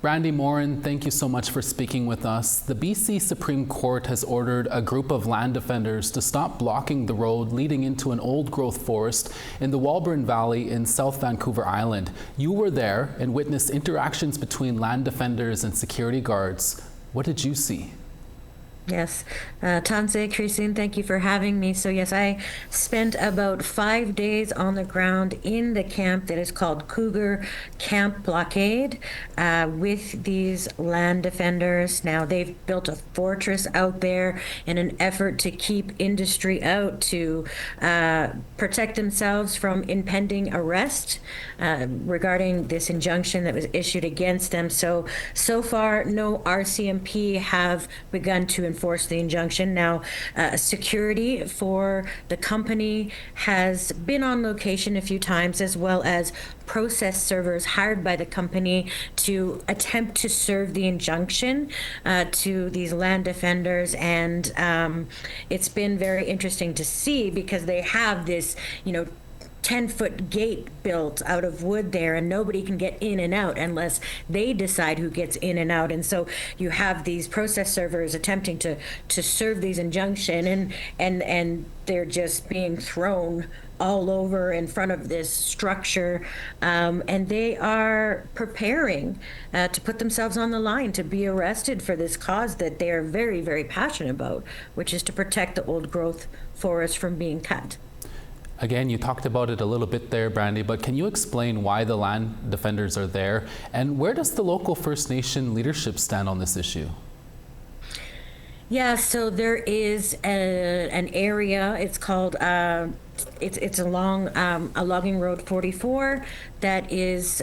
Brandi Morin, thank you so much for speaking with us. The BC Supreme Court has ordered a group of land defenders to stop blocking the road leading into an old-growth forest in the Walbran Valley in South Vancouver Island. You were there and witnessed interactions between land defenders and security guards. What did you see? Yes, Tanse, Christine, thank you for having me. So yes, I spent about 5 days on the ground in the camp that is called Cougar Camp Blockade with these land defenders. Now they've built a fortress out there in an effort to keep industry out, to protect themselves from impending arrest regarding this injunction that was issued against them. So far, no RCMP have begun to enforce the injunction. Now, security for the company has been on location a few times, as well as process servers hired by the company to attempt to serve the injunction to these land defenders. And it's been very interesting to see, because they have this, 10-foot gate built out of wood there, and nobody can get in and out unless they decide who gets in and out. And so you have these process servers attempting to serve these injunction, and they're just being thrown all over in front of this structure, and they are preparing to put themselves on the line to be arrested for this cause that they are very, very passionate about, which is to protect the old growth forest from being cut. Again, you talked about it a little bit there, Brandi, but can you explain why the land defenders are there, and where does the local First Nation leadership stand on this issue? Yeah, so there is an area, it's called, it's along a logging road 44 that is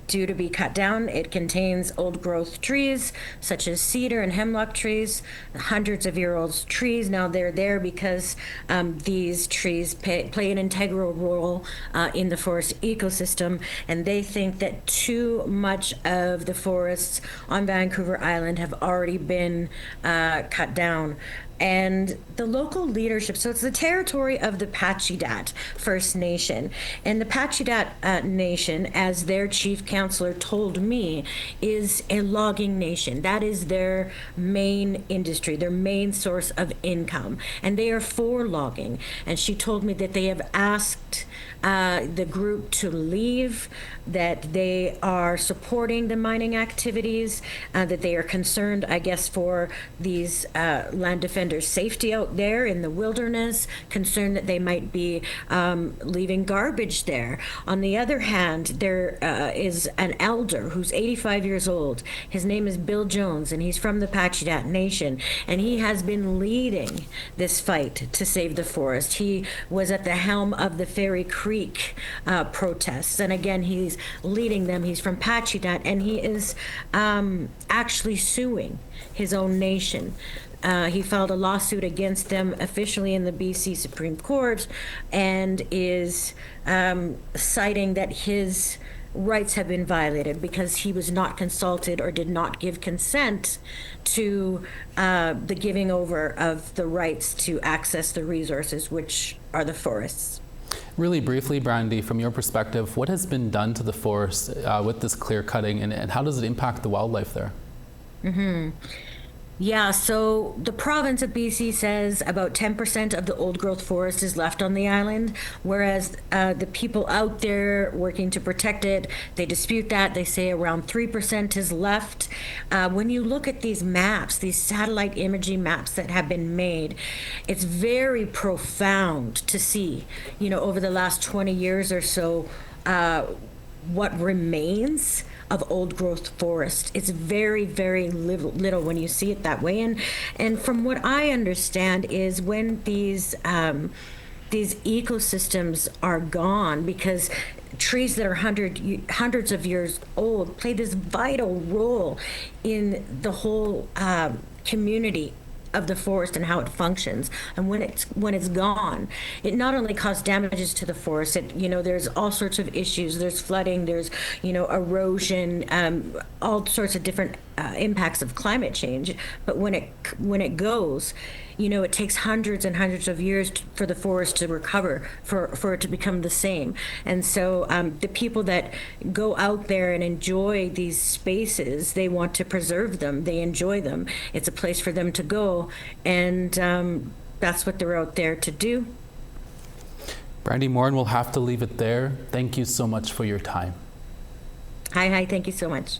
due to be cut down. It contains old growth trees such as cedar and hemlock trees, hundreds of year old trees. Now they're there because these trees play an integral role in the forest ecosystem, and they think that too much of the forests on Vancouver Island have already been cut down. And the local leadership, so it's the territory of the Pachidat First Nation. And the Pachidat Nation, as their chief counselor told me, is a logging nation. That is their main industry, their main source of income. And they are for logging. And she told me that they have asked the group to leave, that they are supporting the mining activities, that they are concerned, I guess, for these land defenders' safety out there in the wilderness, concerned that they might be leaving garbage there. On the other hand, there is an elder who's 85 years old. His name is Bill Jones, and he's from the Pachidat Nation, and he has been leading this fight to save the forest. He was at the helm of the Fairy Creek protests, and again, he's leading them. He's from Pachidat, and he is actually suing his own nation. He filed a lawsuit against them officially in the BC Supreme Court, and is citing that his rights have been violated because he was not consulted or did not give consent to the giving over of the rights to access the resources, which are the forests. Really briefly, Brandi, from your perspective, what has been done to the forest with this clear cutting, and how does it impact the wildlife there? Yeah, so the province of BC says about 10% of the old growth forest is left on the island, whereas the people out there working to protect it, they dispute that. They say around 3% is left. When you look at these maps, these satellite imaging maps that have been made, it's very profound to see, over the last 20 years or so, what remains of old growth forest. It's very, very little when you see it that way. And from what I understand is when these ecosystems are gone, because trees that are hundreds of years old play this vital role in the whole community of the forest and how it functions. And when it's gone, it not only causes damages to the forest. There's all sorts of issues. There's flooding. There's erosion. All sorts of different impacts of climate change. But when it goes, it takes hundreds and hundreds of years for the forest to recover, for it to become the same. And so the people that go out there and enjoy these spaces, they want to preserve them. They enjoy them. It's a place for them to go, and that's what they're out there to do. Brandi Morin, we'll have to leave it there. Thank you so much for your time. Hi, thank you so much.